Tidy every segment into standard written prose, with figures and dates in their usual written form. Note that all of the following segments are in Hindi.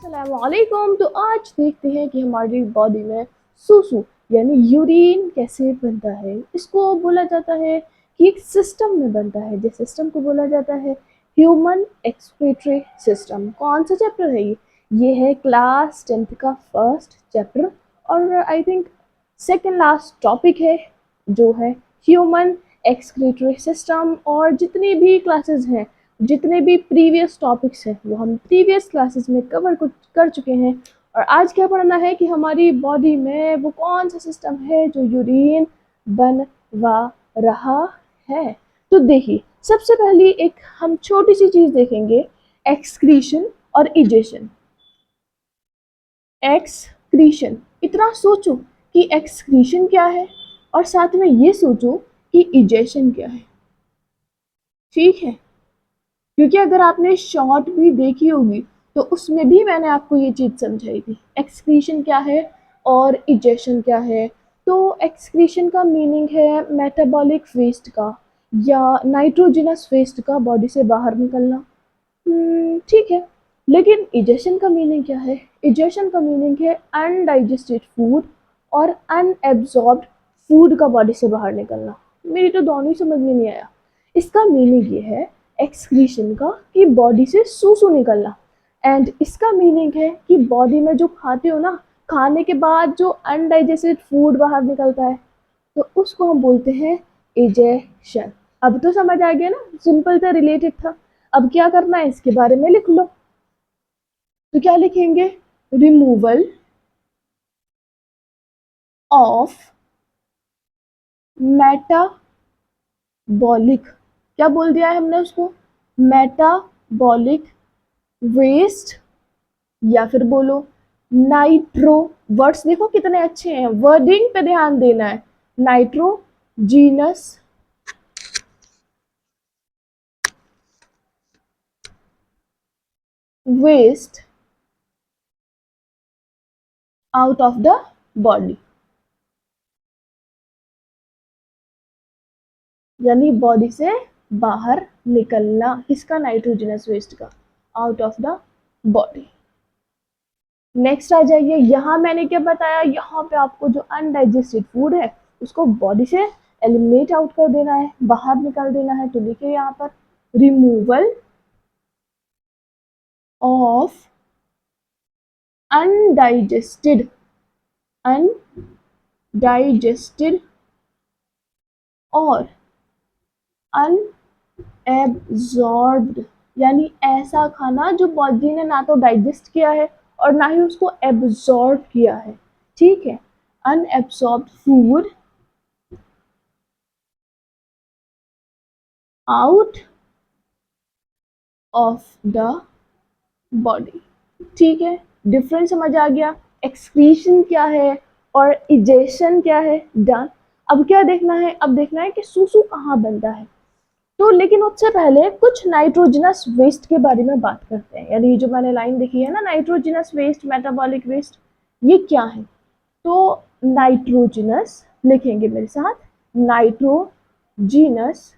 अस्सलामुअलैकुम। तो आज देखते हैं कि हमारी बॉडी में सूसू यानी यूरिन कैसे बनता है। इसको बोला जाता है कि एक सिस्टम में बनता है, जिस सिस्टम को बोला जाता है ह्यूमन एक्सक्रीटरी सिस्टम। कौन सा चैप्टर है ये है क्लास 10th का फर्स्ट चैप्टर और I think second last topic है जो है ह्यूमन एक्सक्रीटरी सिस्टम। और जितनी भी क्लासेस हैं, जितने भी प्रीवियस टॉपिक्स हैं वो हम प्रीवियस क्लासेस में कवर कर चुके हैं। और आज क्या पढ़ना है कि हमारी बॉडी में वो कौन सा सिस्टम है जो यूरिन बनवा रहा है। तो देखिए, सबसे पहली एक हम छोटी सी चीज देखेंगे, एक्सक्रीशन और इजेशन। एक्सक्रीशन, इतना सोचो कि एक्सक्रीशन क्या है और साथ में ये सोचो कि इजेशन क्या है। ठीक है, क्योंकि अगर आपने शॉर्ट भी देखी होगी तो उसमें भी मैंने आपको ये चीज़ समझाई थी, एक्सक्रीशन क्या है और इजेशन क्या है। तो एक्सक्रीशन का मीनिंग है मेटाबॉलिक वेस्ट का या नाइट्रोजनस वेस्ट का बॉडी से बाहर निकलना। ठीक है, लेकिन इजेशन का मीनिंग क्या है? इजेशन का मीनिंग है अनडाइजेस्टेड फूड और अनएब्जॉर्ब्ड फूड का बॉडी से बाहर निकलना। मेरी तो दोनों ही समझ में नहीं आया। इसका मीनिंग ये है एक्सक्रीशन का कि बॉडी से सूसू निकलना, एंड इसका मीनिंग है कि बॉडी में जो खाते हो ना, खाने के बाद जो अनडाइजेस्टेड फूड बाहर निकलता है तो उसको हम बोलते हैं इजेशन। अब तो समझ आ गया ना, सिंपल सा रिलेटेड था। अब क्या करना है, इसके बारे में लिख लो। तो क्या लिखेंगे? रिमूवल ऑफ मेटाबॉलिक, क्या बोल दिया है हमने उसको? मेटाबॉलिक वेस्ट, या फिर बोलो नाइट्रो। वर्ड्स देखो कितने अच्छे हैं, वर्डिंग पे ध्यान देना है। Nitrogenous waste out of the body, यानी बॉडी से बाहर निकलना। किसका? नाइट्रोजनस वेस्ट का, out of the body. Next आ जाइए, यहाँ मैंने क्या बताया, यहाँ पे आपको जो अनडाइजेस्टेड फूड है उसको बॉडी से एलिमिनेट आउट कर देना है, बाहर निकाल देना है। तो लिखिए यहाँ पर रिमूवल ऑफ अनडाइजेस्टेड अनडाइजेस्टेड और अनएब्जॉर्ब्ड, यानी ऐसा खाना जो बॉडी ने ना तो डाइजेस्ट किया है और ना ही उसको एब्जॉर्ब किया है। ठीक है, unabsorbed food out of the body. ठीक है, डिफरेंस समझ आ गया, एक्सक्रीशन क्या है और इजेशन क्या है। डन। अब क्या देखना है? अब देखना है कि सूसू कहाँ बनता है। तो लेकिन उससे पहले कुछ नाइट्रोजनस वेस्ट के बारे में बात करते हैं। यानी जो मैंने लाइन देखी है ना, नाइट्रोजनस वेस्ट, मेटाबॉलिक वेस्ट, ये क्या है? तो नाइट्रोजनस लिखेंगे मेरे साथ, नाइट्रोजीनस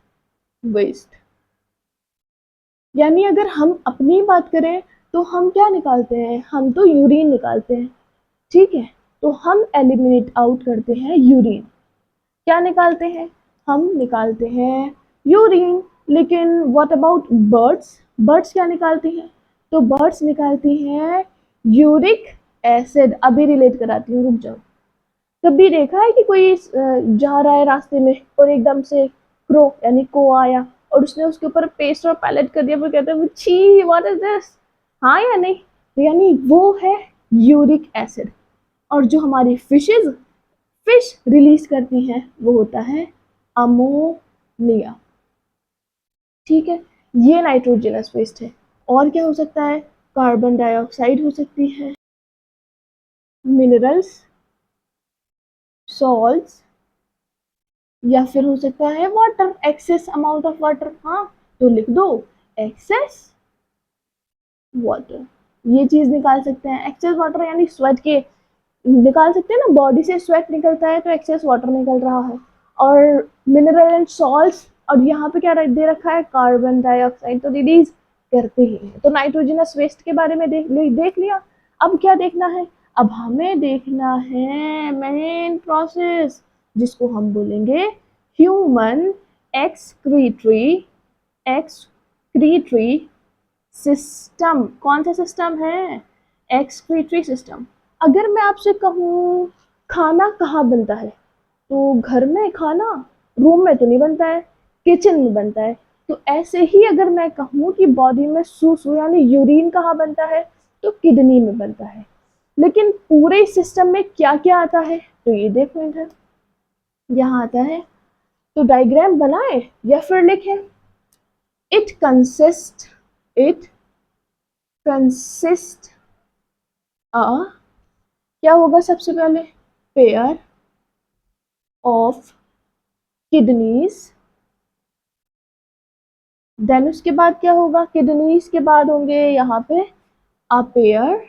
वेस्ट। यानी अगर हम अपनी बात करें तो हम क्या निकालते हैं? हम तो यूरिन निकालते हैं। ठीक है, तो हम एलिमिनेट आउट करते हैं यूरिन। क्या निकालते हैं? हम निकालते हैं यूरिन। लेकिन व्हाट अबाउट बर्ड्स? बर्ड्स क्या निकालती हैं? तो बर्ड्स निकालती हैं यूरिक एसिड। अभी रिलेट कराती हूँ, रुक जाओ। कभी देखा है कि कोई जा रहा है रास्ते में और एकदम से क्रो यानी को आया और उसने उसके ऊपर पेस्ट और पैलेट कर दिया, फिर कहते हैं छी व्हाट इज दिस? हाँ या नहीं? तो यानी वो है यूरिक एसिड। और जो हमारी फिश रिलीज करती हैं वो होता है अमोनिया। ठीक है, ये नाइट्रोजनस वेस्ट है। और क्या हो सकता है? कार्बन डाइऑक्साइड हो सकती है, मिनरल्स, सॉल्ट्स, या फिर हो सकता है water, excess amount of water. हाँ, तो लिख दो एक्सेस वाटर। ये चीज निकाल सकते हैं, एक्सेस वाटर यानी स्वेट के निकाल सकते हैं ना, बॉडी से स्वेट निकलता है तो एक्सेस वाटर निकल रहा है। और मिनरल एंड सॉल्ट्स, और यहाँ पे क्या दे रखा है? कार्बन डाइऑक्साइड, तो रिलीज करते ही है। तो नाइट्रोजनस वेस्ट के बारे में देख लिया। अब क्या देखना है? अब हमें देखना है मेन प्रोसेस, जिसको हम बोलेंगे ह्यूमन एक्सक्रीटरी एक्सक्रीटरी सिस्टम। कौन सा सिस्टम है? Excretory system. अगर मैं आपसे कहूँ खाना कहाँ बनता है, तो घर में खाना रूम में तो नहीं बनता है, किचन में बनता है। तो ऐसे ही अगर मैं कहूँ कि बॉडी में सूसू यानी यूरिन कहाँ बनता है, तो किडनी में बनता है। लेकिन पूरे सिस्टम में क्या क्या आता है, तो ये देखो इधर यहाँ आता है। तो डायग्राम बनाए या फिर लिखे? इट इट कंसिस्ट अ, क्या होगा सबसे पहले? Pair of kidneys. देन उसके बाद क्या होगा? किडनीज के बाद होंगे यहाँ पे a pair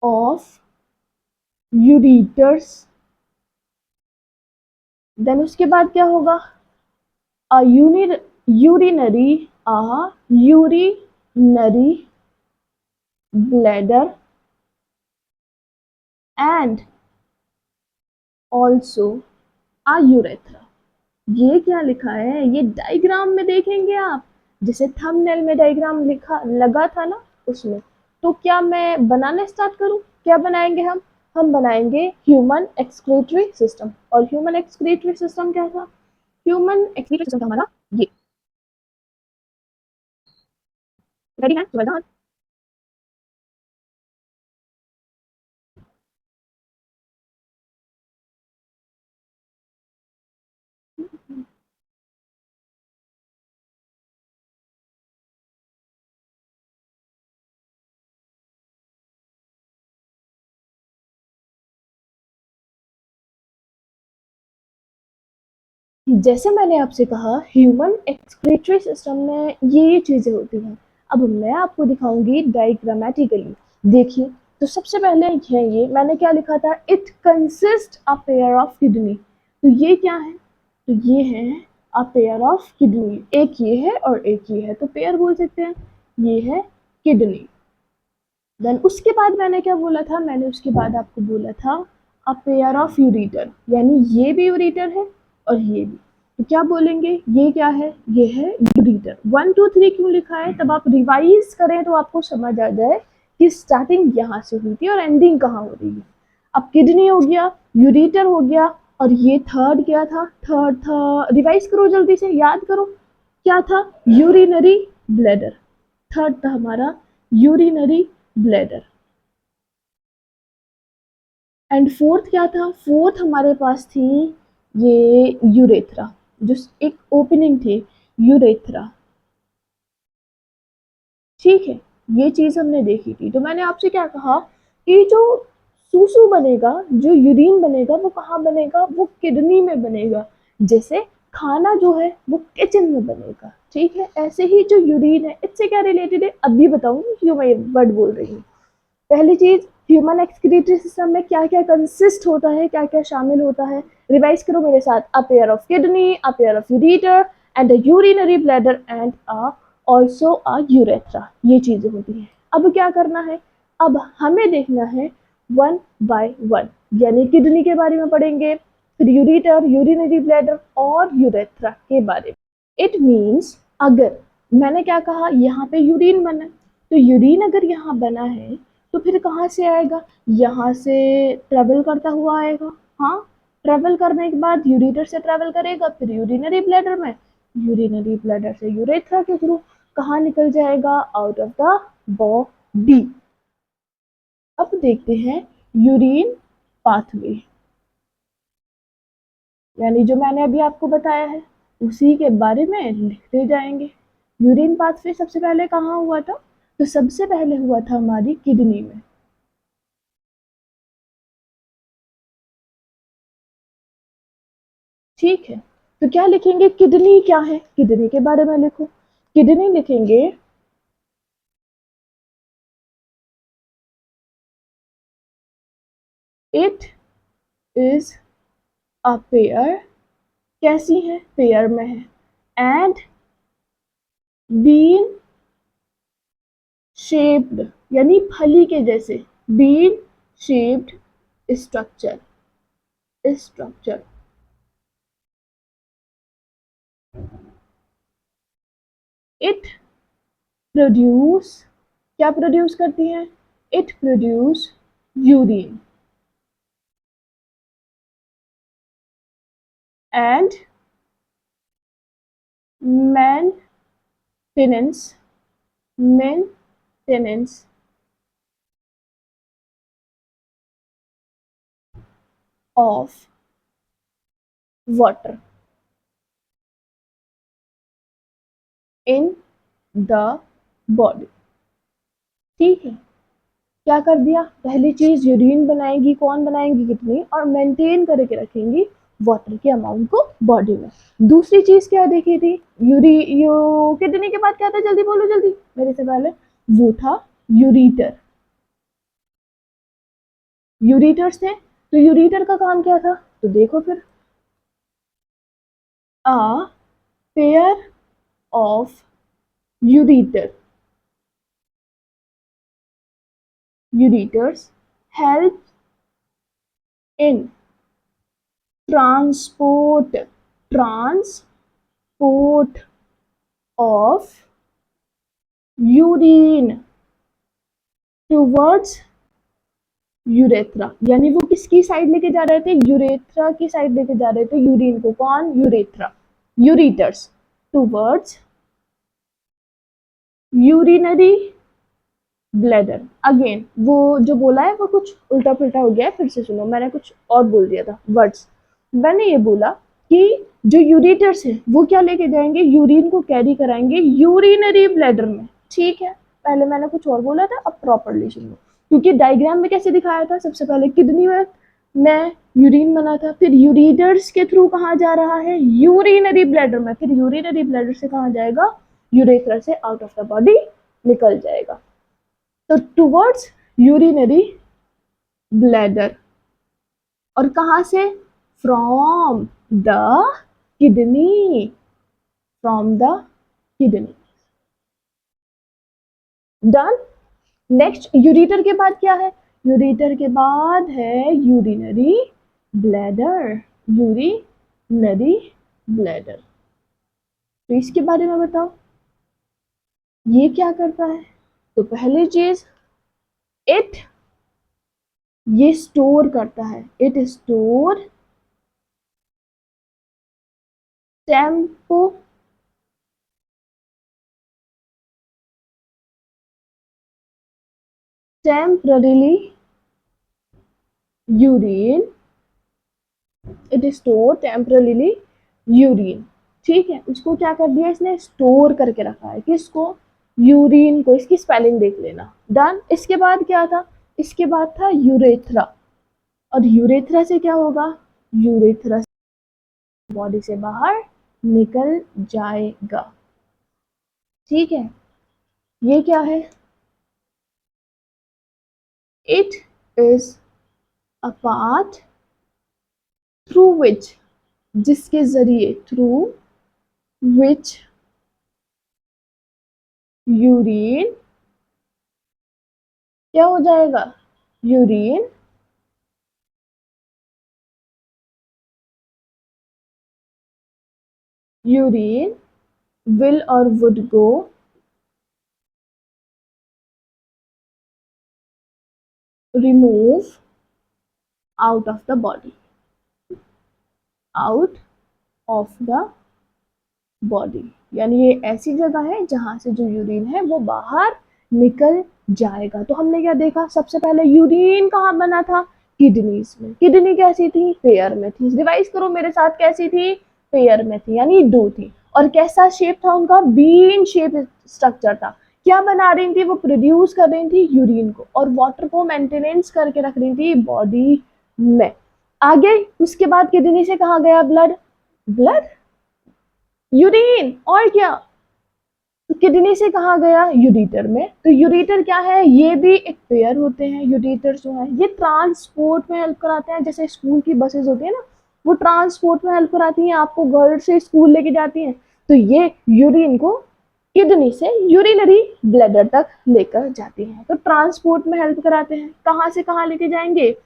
of ureters. Then उसके बाद क्या होगा? A urinary a urinary bladder and also a urethra. ये क्या लिखा है? ये डायग्राम में देखेंगे आप, जैसे थंबनेल में डायग्राम लिखा लगा था ना उसमें। तो क्या मैं बनाने स्टार्ट करूं? क्या बनाएंगे हम बनाएंगे ह्यूमन एक्सक्रीटरी सिस्टम। और ह्यूमन एक्सक्रीटरी सिस्टम क्या था? ह्यूमन एक्सक्रीटरी सिस्टम था हमारा ये। रेडी है? तो जैसे मैंने आपसे कहा ह्यूमन एक्सक्रीटरी सिस्टम में ये चीज़ें होती हैं। अब मैं आपको दिखाऊंगी डायग्रामेटिकली। देखिए, तो सबसे पहले है ये मैंने क्या लिखा था? It consist a pair of kidney. तो ये क्या है? तो ये है अ पेयर ऑफ किडनी। एक ये है और एक ये है, तो पेयर बोल सकते हैं। ये है किडनी। देन उसके बाद मैंने क्या बोला था? मैंने उसके बाद आपको बोला था अ पेयर ऑफ यूरिटर, यानी ये भी यूरिटर है और ये भी। तो क्या बोलेंगे? ये क्या है? ये है यूरिटर। 1 2 3 क्यों लिखा है? तब आप रिवाइज करें तो आपको समझ आ जाए कि स्टार्टिंग यहाँ से हुई थी और एंडिंग कहाँ हो रही है। अब किडनी हो गया, यूरिटर हो गया, और ये थर्ड क्या था? थर्ड था, रिवाइज करो जल्दी से, याद करो क्या था? Urinary bladder. थर्ड था हमारा यूरिनरी ब्लैडर। एंड फोर्थ क्या था? फोर्थ हमारे पास थी ये यूरेथ्रा, जो एक ओपनिंग थी, यूरेथ्रा। ठीक है, ये चीज हमने देखी थी। तो मैंने आपसे क्या कहा कि जो सूसू बनेगा, जो यूरिन बनेगा, वो कहाँ बनेगा? वो किडनी में बनेगा। जैसे खाना जो है वो किचन में बनेगा। ठीक है, ऐसे ही जो यूरिन है इससे क्या रिलेटेड है अभी बताऊंगी, क्यों मैं ये वर्ड बोल रही हूँ। पहली चीज, ह्यूमन एक्सक्रीटरी सिस्टम में क्या क्या कंसिस्ट होता है, क्या क्या शामिल होता है, रिवाइज करो मेरे साथ। अ pair of kidney, a pair of ureter and a urinary bladder and also a urethra. ये चीजें होती हैं। अब क्या करना है? अब हमें देखना है वन बाय वन, यानी किडनी के बारे में पढ़ेंगे, फिर यूरिटर, यूरिनरी ब्लैडर और यूरेथ्रा के बारे में। इट मीन्स, अगर मैंने क्या कहा, यहाँ पे यूरिन बना, तो यूरिन अगर यहाँ बना है तो फिर कहाँ से आएगा? यहाँ से ट्रेवल करता हुआ आएगा। हाँ, ट्रेवल करने के बाद यूरिटर से ट्रेवल करेगा, फिर यूरिनरी ब्लैडर में, यूरिनरी ब्लैडर से यूरेथ्रा के थ्रू कहाँ निकल जाएगा? Out of the body. अब देखते हैं यूरिन पाथवे, यानी जो मैंने अभी आपको बताया है उसी के बारे में लिखते जाएंगे। यूरिन पाथवे सबसे पहले कहाँ हुआ था? तो सबसे पहले हुआ था हमारी किडनी में। ठीक है, तो क्या लिखेंगे? किडनी क्या है? किडनी के बारे में लिखो। किडनी लिखेंगे इट इज अ पेयर। कैसी है? पेयर में है। एंड बीन शेप्ड यानी फली के जैसे, bean shaped structure, structure. It produce, क्या प्रोड्यूस करती है? It produce urine and maintenance, maintenance of water in the body। ठीक है, क्या कर दिया? पहली चीज यूरिन बनाएगी, कौन बनाएंगी? किडनी, और मेंटेन करके रखेंगी वाटर के अमाउंट को बॉडी में। दूसरी चीज क्या देखी थी? किडनी के बाद क्या था? जल्दी बोलो, जल्दी मेरे से पहले। वो था यूरिटर, यूरिटर्स थे। तो यूरिटर का काम क्या था? तो देखो फिर, अ pair of ureter, ureters help in transport, transport of urine towards urethra. यानी वो किसकी साइड लेके जा रहे थे? यूरेथ्रा की साइड लेके जा रहे थे यूरिन को। कौन? Urethra, ureters towards urinary bladder. Again वो जो बोला है वो कुछ उल्टा पुल्टा हो गया है, फिर से सुनो, मैंने कुछ और बोल दिया था वर्ड्स। मैंने ये बोला कि जो यूरिटर्स है वो क्या लेके जाएंगे? यूरिन को कैरी कराएंगे यूरिनरी ब्लैडर में। ठीक है, पहले मैंने कुछ और बोला था, अब प्रॉपरली सुनो। क्योंकि डायग्राम में कैसे दिखाया था? सबसे पहले किडनी में यूरिन बना था, फिर यूरिटर्स के थ्रू कहाँ जा रहा है? यूरिनरी ब्लैडर में, फिर यूरिनरी ब्लैडर से कहाँ जाएगा? यूरेथ्रा से आउट ऑफ द बॉडी निकल जाएगा। तो टुवर्ड्स यूरिनरी ब्लैडर, और कहां से? From the kidney, from the kidney. Done. Next ureter के बाद क्या है? यूरिटर के बाद है यूरिनरी ब्लैडर, यूरिनरी ब्लैडर। तो इसके बारे में बताओ, ये क्या करता है? तो पहली चीज, इट, ये स्टोर करता है, it store tempo temporarily urine, it store temporarily urine। ठीक है, उसको क्या कर दिया इसने? स्टोर करके रखा है। किसको? यूरिन को। इसकी स्पेलिंग देख लेना। डन। इसके बाद क्या था? इसके बाद था यूरेथ्रा, और यूरेथ्रा से क्या होगा? यूरेथ्रा बॉडी से बाहर निकल जाएगा। ठीक है, ये क्या है? It is a path through which, जिसके जरिए, थ्रू विच यूरिन क्या हो जाएगा? Urine urine will or would go remove out of the body, out of the body। यानी ये ऐसी जगह है जहां से जो यूरिन है वो बाहर निकल जाएगा। तो हमने क्या देखा? सबसे पहले यूरिन कहाँ बना था? किडनीज में। किडनी कैसी थी? पेयर में थी। रिवाइज करो मेरे साथ, कैसी थी? पेयर में थी, यानी दो थी। और कैसा शेप था उनका? बीन शेप स्ट्रक्चर था। क्या बना रही थी वो? प्रोड्यूस कर रही थी यूरिन को, और वाटर को मेंटेनेंस करके रख रही थी बॉडी में। आगे उसके बाद किडनी से कहाँ गया ब्लड? ब्लड, यूरिन, और क्या? तो किडनी से कहाँ गया? यूरिटर में। तो यूरिटर क्या है? ये भी एक पेयर होते हैं। यूरिटर जो है ये ट्रांसपोर्ट में हेल्प कराते हैं। जैसे स्कूल की बसेस होती है ना, वो ट्रांसपोर्ट में हेल्प कराती हैं, आपको घर से स्कूल लेके जाती हैं। तो ये यूरिन को किडनी से यूरिनरी ब्लैडर तक लेकर जाते हैं। तो ट्रांसपोर्ट में हेल्प कराते हैं। कहाँ से कहाँ लेके जाएंगे?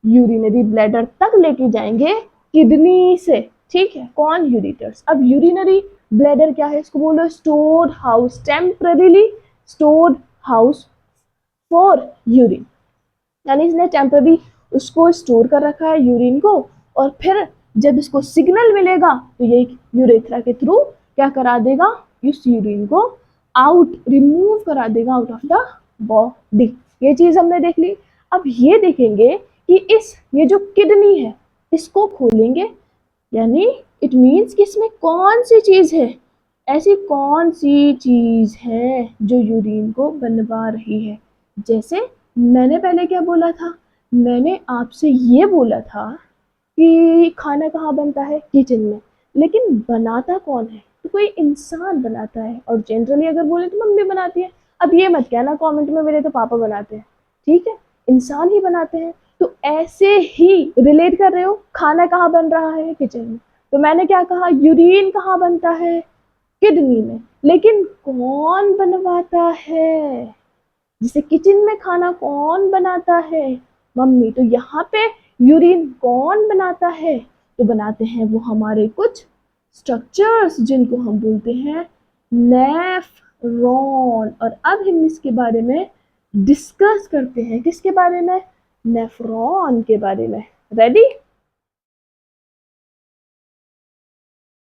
यूरिनरी ब्लैडर तक लेके जाएंगे किडनी से। ठीक है, कौन? यूरिटर्स। अब यूरिनरी ब्लैडर क्या है? इसको बोलो stored house, temporarily stored house for urine. यानी इसने टेम्पररी उसको स्टोर कर रखा है यूरिन को, और फिर जब इसको सिग्नल मिलेगा तो ये यूरेथ्रा के थ्रू क्या करा देगा? इस यूरिन को आउट, रिमूव करा देगा आउट ऑफ द बॉडी। ये चीज हमने देख ली। अब ये देखेंगे कि ये जो किडनी है इसको खोलेंगे, यानी इट मीन्स कि इसमें कौन सी चीज है, ऐसी कौन सी चीज है जो यूरिन को बनवा रही है। जैसे मैंने पहले क्या बोला था? मैंने आपसे ये बोला था कि खाना कहाँ बनता है? किचन में। लेकिन बनाता कौन है? तो कोई इंसान बनाता है, और जनरली अगर बोले तो मम्मी बनाती है। अब ये मत कहना कमेंट में मेरे तो पापा बनाते हैं, ठीक है? इंसान ही बनाते हैं। तो ऐसे ही रिलेट कर रहे हो, खाना कहाँ बन रहा है? किचन में। तो मैंने क्या कहा? यूरिन कहाँ बनता है? किडनी में। लेकिन कौन बनवाता है? जैसे किचन में खाना कौन बनाता है? मम्मी। तो यहाँ पे यूरिन कौन बनाता है? तो बनाते हैं वो हमारे कुछ स्ट्रक्चर्स जिनको हम बोलते हैं नेफ्रॉन। और अब हम इसके बारे में डिस्कस करते हैं। किसके बारे में? नेफ्रॉन के बारे में। रेडी?